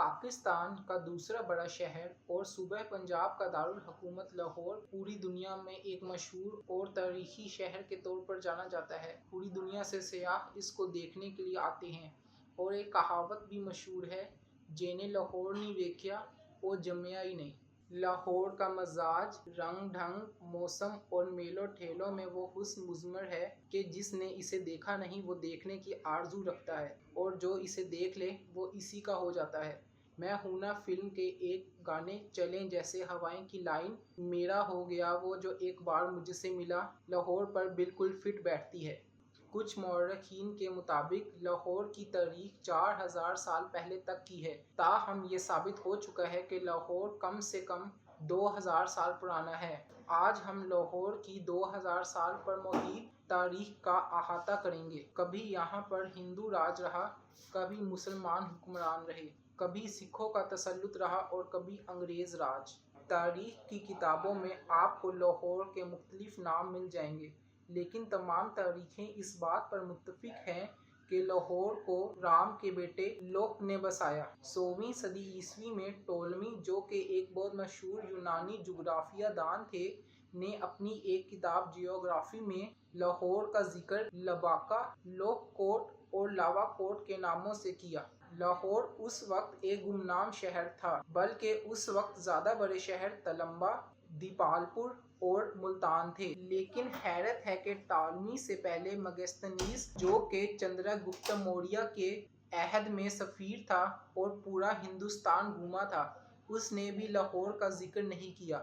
پاکستان کا دوسرا بڑا شہر اور صوبہ پنجاب کا دارالحکومت لاہور پوری دنیا میں ایک مشہور اور تاریخی شہر کے طور پر جانا جاتا ہے۔ پوری دنیا سے سیاح اس کو دیکھنے کے لیے آتے ہیں اور ایک کہاوت بھی مشہور ہے، جنہیں لاہور نہیں ویکھیا وہ جمیا ہی نہیں۔ لاہور کا مزاج، رنگ ڈھنگ، موسم اور میلوں ٹھیلوں میں وہ حسن مضمر ہے کہ جس نے اسے دیکھا نہیں وہ دیکھنے کی آرزو رکھتا ہے، اور جو اسے دیکھ لے وہ اسی کا ہو جاتا ہے۔ میں ہوں نا فلم کے ایک گانے چلیں جیسے ہوائیں کی لائن، میرا ہو گیا وہ جو ایک بار مجھ سے ملا، لاہور پر بالکل فٹ بیٹھتی ہے۔ کچھ مورخین کے مطابق لاہور کی تاریخ 4000 سال پہلے تک کی ہے، تاہم یہ ثابت ہو چکا ہے کہ لاہور کم سے کم 2000 سال پرانا ہے۔ آج ہم لاہور کی 2000 سال پر محیط تاریخ کا احاطہ کریں گے۔ کبھی یہاں پر ہندو راج رہا، کبھی مسلمان حکمران رہے، کبھی سکھوں کا تسلط رہا اور کبھی انگریز راج۔ تاریخ کی کتابوں میں آپ کو لاہور کے مختلف نام مل جائیں گے، لیکن تمام تاریخیں اس بات پر متفق ہیں کہ لاہور کو رام کے بیٹے لوح نے بسایا۔ 16ویں صدی عیسوی میں ٹولمی، جو کہ ایک بہت مشہور یونانی جغرافیہ دان تھے، نے اپنی ایک کتاب جیوگرافی میں لاہور کا ذکر لباکا، لوح کوٹ اور لاوا کوٹ کے ناموں سے کیا۔ لاہور اس وقت ایک گمنام شہر تھا، بلکہ اس وقت زیادہ بڑے شہر تلمبا، دیپالپور اور ملتان تھے۔ لیکن حیرت ہے کہ ٹالمی سے پہلے مگستنیز، جو کہ چندرا گپت موریہ کے عہد میں سفیر تھا اور پورا ہندوستان گھوما تھا، اس نے بھی لاہور کا ذکر نہیں کیا۔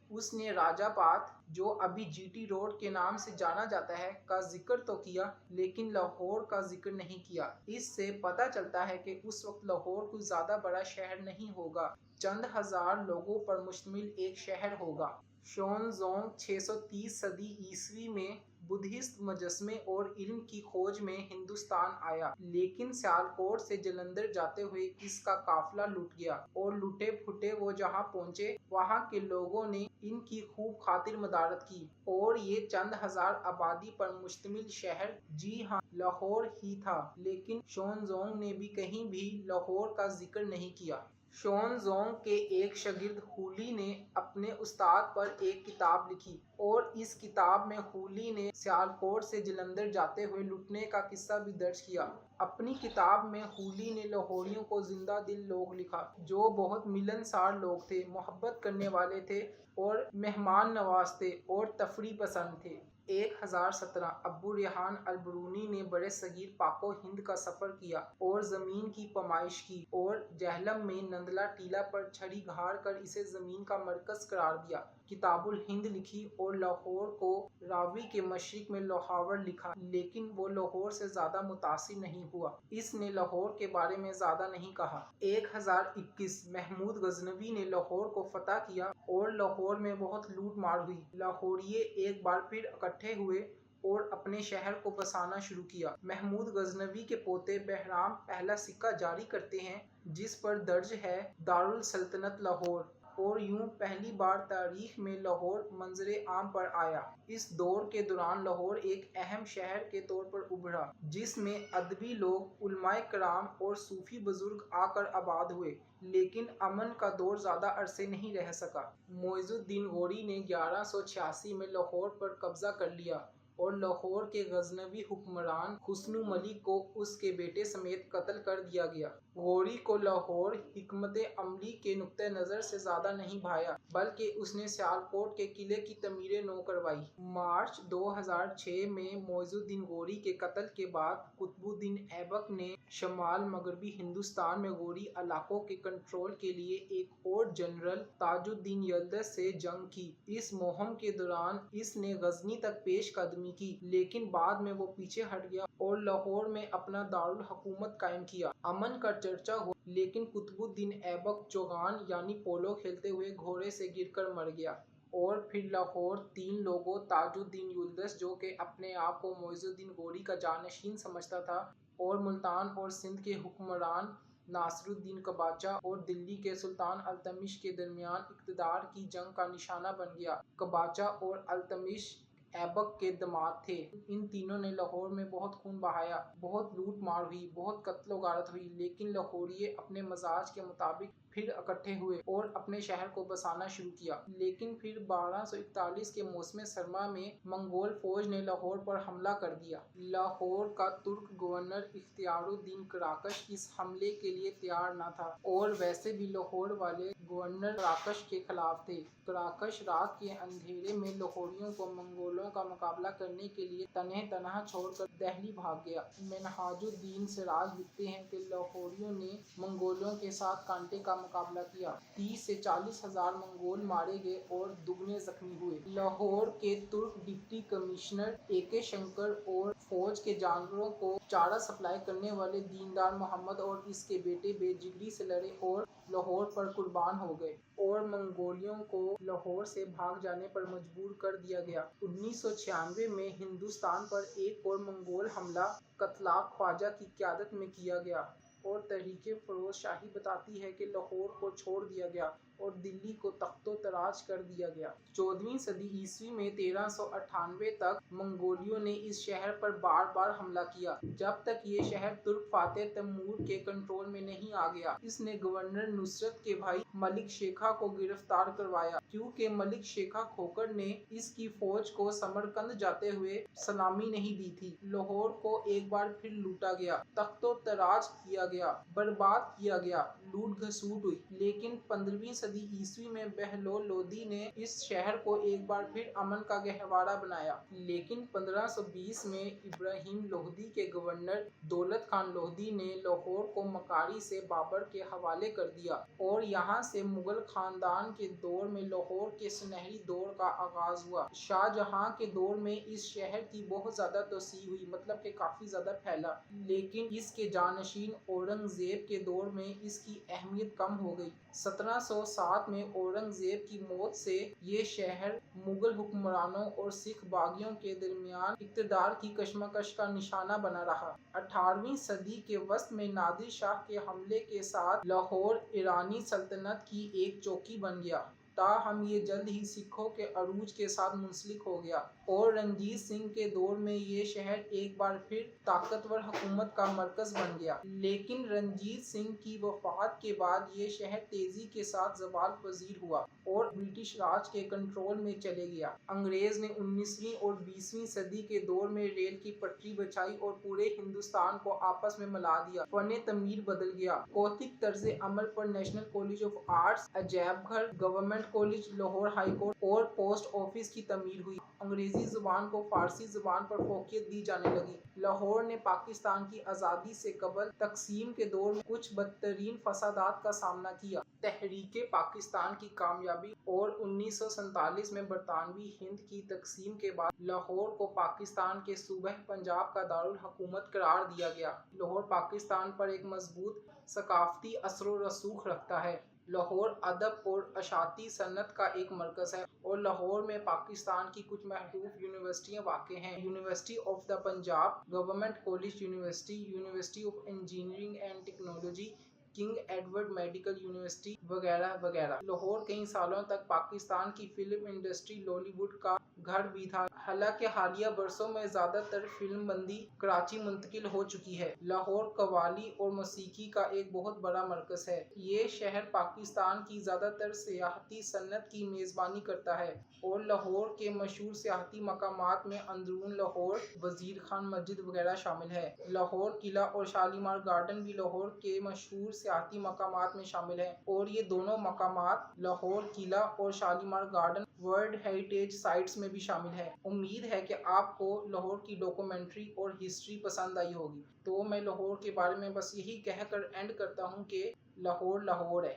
اس نے راجہ پات، جو ابھی جی ٹی روڈ کے نام سے جانا جاتا ہے، کا ذکر تو کیا، لیکن لاہور کا ذکر نہیں کیا۔ اس سے پتہ چلتا ہے کہ اس وقت لاہور کوئی زیادہ بڑا شہر نہیں ہوگا، چند ہزار لوگوں پر مشتمل ایک شہر ہوگا۔ شونزونگ 630 صدی عیسوی میں بدھسٹ مجسمے اور علم کی کھوج میں ہندوستان آیا، لیکن سیالکوٹ سے جلندھر جاتے ہوئے اس کا قافلہ لٹ گیا، اور لٹے پھٹے وہ جہاں پہنچے وہاں کے لوگوں نے ان کی خوب خاطر مدارت کی، اور یہ چند ہزار آبادی پر مشتمل شہر جی ہاں لاہور ہی تھا۔ لیکن شونزونگ نے بھی کہیں بھی لاہور کا ذکر نہیں کیا۔ شونزونگ کے ایک شاگرد ہولی نے اپنے استاد پر ایک کتاب لکھی، اور اس کتاب میں ہولی نے سیالکوٹ سے جلندھر جاتے ہوئے لٹنے کا قصہ بھی درج کیا۔ اپنی کتاب میں ہولی نے لاہوریوں کو زندہ دل لوگ لکھا، جو بہت ملنسار لوگ تھے، محبت کرنے والے تھے اور مہمان نواز تھے اور تفریح پسند تھے۔ 1017 ابو ریحان البرونی نے برصغیر پاک و ہند کا سفر کیا اور زمین کی پیمائش کی، اور جہلم میں نندلا ٹیلہ پر چھڑی گاڑ کر اسے زمین کا مرکز قرار دیا۔ کتاب الہند لکھی اور لاہور کو راوی کے مشرق میں لوحاور لکھا، لیکن وہ لاہور سے زیادہ متاثر نہیں ہوا۔ اس نے لاہور کے بارے میں زیادہ نہیں کہا۔ 1021 محمود غزنوی نے لاہور کو فتح کیا اور لاہور میں بہت لوٹ مار ہوئی۔ لاہوریے ایک بار پھر اکٹھے ہوئے اور اپنے شہر کو بسانا شروع کیا۔ محمود غزنوی کے پوتے بہرام پہلا سکہ جاری کرتے ہیں، جس پر درج ہے دارالسلطنت لاہور، اور یوں پہلی بار تاریخ میں لاہور منظر عام پر آیا۔ اس دور کے دوران لاہور ایک اہم شہر کے طور پر ابھرا، جس میں ادبی لوگ، علماء کرام اور صوفی بزرگ آ کر آباد ہوئے، لیکن امن کا دور زیادہ عرصے نہیں رہ سکا۔ معز الدین غوری نے 1186 میں لاہور پر قبضہ کر لیا، اور لاہور کے غزنوی حکمران حسنو ملک کو اس کے بیٹے سمیت قتل کر دیا گیا۔ غوری کو لاہور حکمت عملی کے نقطہ نظر سے زیادہ نہیں بھایا، بلکہ اس نے سیالکوٹ کے قلعے کی تعمیر نو کروائی۔ مارچ 2006 میں معز الدین غوری کے قتل کے بعد قطب الدین ایبک نے شمال مغربی ہندوستان میں غوری علاقوں کے کنٹرول کے لیے ایک اور جنرل تاج الدین یلدز سے جنگ کی۔ اس مہم کے دوران اس نے غزنی تک پیش قدمی کی، لیکن بعد میں وہ پیچھے ہٹ گیا اور لاہور میں اپنا دارالحکومت قائم کیا۔ امن کا چرچا ہوا، لیکن قطب الدین ایبک چوگان یعنی پولو کھیلتے ہوئے گھوڑے سے گر کر مر گیا، اور پھر لاہور تین لوگوں تاج الدین یلدز، جو کہ اپنے آپ کو معز الدین غوری کا جانشین سمجھتا تھا، اور ملتان اور سندھ کے حکمران ناصر الدین قباچہ اور دلی کے سلطان التمش کے درمیان اقتدار کی جنگ کا نشانہ بن گیا۔ قباچہ اور التمش ऐबक के दामाद थे। इन तीनों ने लाहौर में बहुत खून बहाया, बहुत लूट मार हुई, बहुत कत्लो गारत हुई, लेकिन लाहौरिये अपने मजाज के मुताबिक फिर इकट्ठे हुए और अपने शहर को बसाना शुरू किया। लेकिन फिर 1241 के मौसम सरमा में मंगोल फौज ने लाहौर पर हमला कर दिया। लाहौर का तुर्क गवर्नर इख्तियारुद्दीन कराकश इस हमले के लिए तैयार न था और वैसे भी लाहौर वाले गवर्नर कराकश के खिलाफ थे। कराकश रात के अंधेरे में लाहौरियों को मंगोलों का मुकाबला करने के लिए तने तनहा छोड़कर दिल्ली भाग गया। मिनहाजुद्दीन सिराज लिखते हैं कि लाहौरियों ने मंगोलों के साथ कांटे का मुकाबला किया। 30 से 40 हजार मंगोल मारे गए और दुगने जख्मी हुए। लाहौर के तुर्क डिप्टी कमिश्नर AK शंकर और फौज के जानवरों को चारा सप्लाई करने वाले दीनदार मोहम्मद और इसके बेटे बेजिगरी से लड़े और लाहौर पर कुर्बान हो गए और मंगोलियों को लाहौर से भाग जाने पर मजबूर कर दिया गया। 1996 में हिंदुस्तान पर एक और मंगोल हमला कतलाक ख्वाजा की क़यादत में किया गया और तहरीके फरोज शाही बताती है कि लाहौर को छोड़ दिया गया और दिल्ली को तख्तो तराज कर दिया गया। 14वीं सदी ईस्वी में 1398 तक मंगोलियों ने इस शहर पर बार बार हमला किया जब तक ये शहर तुर्क फातेह तैमूर के कंट्रोल में नहीं आ गया। इसने गवर्नर नुसरत के भाई मलिक शेखा को गिरफ्तार करवाया क्योंकि मलिक शेखा खोकर ने इसकी फौज को समरकंद जाते हुए सलामी नहीं दी थी। लाहौर को एक बार फिर लूटा गया, तख्तो तराज किया गया, बर्बाद किया गया, लूट घसूट हुई। लेकिन 15वीं सदी ईस्वी में बहलोल लोदी ने इस शहर को एक बार फिर अमन का गहवारा बनाया। लेकिन 1520 में इब्राहिम लोदी के गवर्नर दौलत खान लोदी ने लाहौर को मकारी से बाबर के हवाले कर दिया और यहाँ से मुगल खानदान के दौर में लाहौर के सुनहरी दौर का आगाज हुआ। शाहजहां के दौर में इस शहर की बहुत ज्यादा तोसी हुई, मतलब कि काफी ज्यादा फैला। लेकिन इसके जानशीन औरंगजेब के दौर में इसकी अहमियत कम हो गई। 1707 में औरंगजेब की मौत से ये शहर मुगल हुक्मरानों और सिख बागियों के दरमियान इक़्तिदार की कशमकश का निशाना बना रहा। 18वीं सदी के वस्त में नादिर शाह के हमले के साथ लाहौर ईरानी सल्तनत की एक चौकी बन गया। ताहम ये जल्द ही सिखों के अरूज के साथ मुंसलिक हो गया और रंजीत सिंह के दौर में ये शहर एक बार फिर ताकतवर हुकूमत का मरकज बन गया। लेकिन रंजीत सिंह की वफात के बाद ये शहर तेजी के साथ ज़वाल पजीर हुआ और ब्रिटिश राज के कंट्रोल में चले गया। अंग्रेज ने 19वीं और 20वीं सदी के दौर में रेल की पटरी बिछाई और पूरे हिंदुस्तान को आपस में मिला दिया। फने तमीर बदल गया। कौतिक तर्ज अमल पर नेशनल कॉलेज ऑफ आर्ट्स, अजैब घर, government college, Lahore high court और पोस्ट ऑफिस की तमीर हुई। अंग्रेजी जुबान को फारसी जुबान पर फोकियत दी जाने लगी। लाहौर ने पाकिस्तान की आज़ादी से कबल तकसीम के दौर में कुछ बदतरीन फसादात का सामना किया। तहरीके पाकिस्तान की कामयाबी और 1947 में बरतानवी हिंद की तकसीम के बाद लाहौर को पाकिस्तान के सूबे पंजाब का दारुल हुकूमत करार दिया गया। लाहौर पाकिस्तान पर एक मजबूत सकाफती असर व रसूख रखता है। लाहौर अदब और अशाती सन्नत का एक मरकज है और लाहौर में पाकिस्तान की कुछ महरूफ यूनिवर्सिटियाँ वाक़ हैं। University of the Punjab, government college university, university of engineering and technology, king Edward medical university वगैरह वगैरह। लाहौर कई सालों तक पाकिस्तान की फिल्म इंडस्ट्री लॉलीवुड का घर भी था। हालांकि हालिया बरसों में ज्यादातर फिल्म बंदी कराची मुंतकिल हो चुकी है। लाहौर कव्वाली और मौसीकी का एक बहुत बड़ा मरकज है। ये शहर पाकिस्तान की ज्यादातर सियाहती सन्नत की मेजबानी करता है और लाहौर के मशहूर सियाहती मकामात में अंदरून लाहौर, वजीर खान मस्जिद वगैरह शामिल है। लाहौर किला और शालीमार गार्डन भी लाहौर के मशहूर सियाहती मकामात में शामिल है और ये दोनों मकामात, लाहौर किला और Shalimar garden, world heritage sites में भी शामिल है। उम्मीद है कि आपको लाहौर की डॉक्यूमेंट्री और हिस्ट्री पसंद आई होगी। तो मैं लाहौर के बारे में बस यही कहकर एंड करता हूँ कि लाहौर लाहौर है।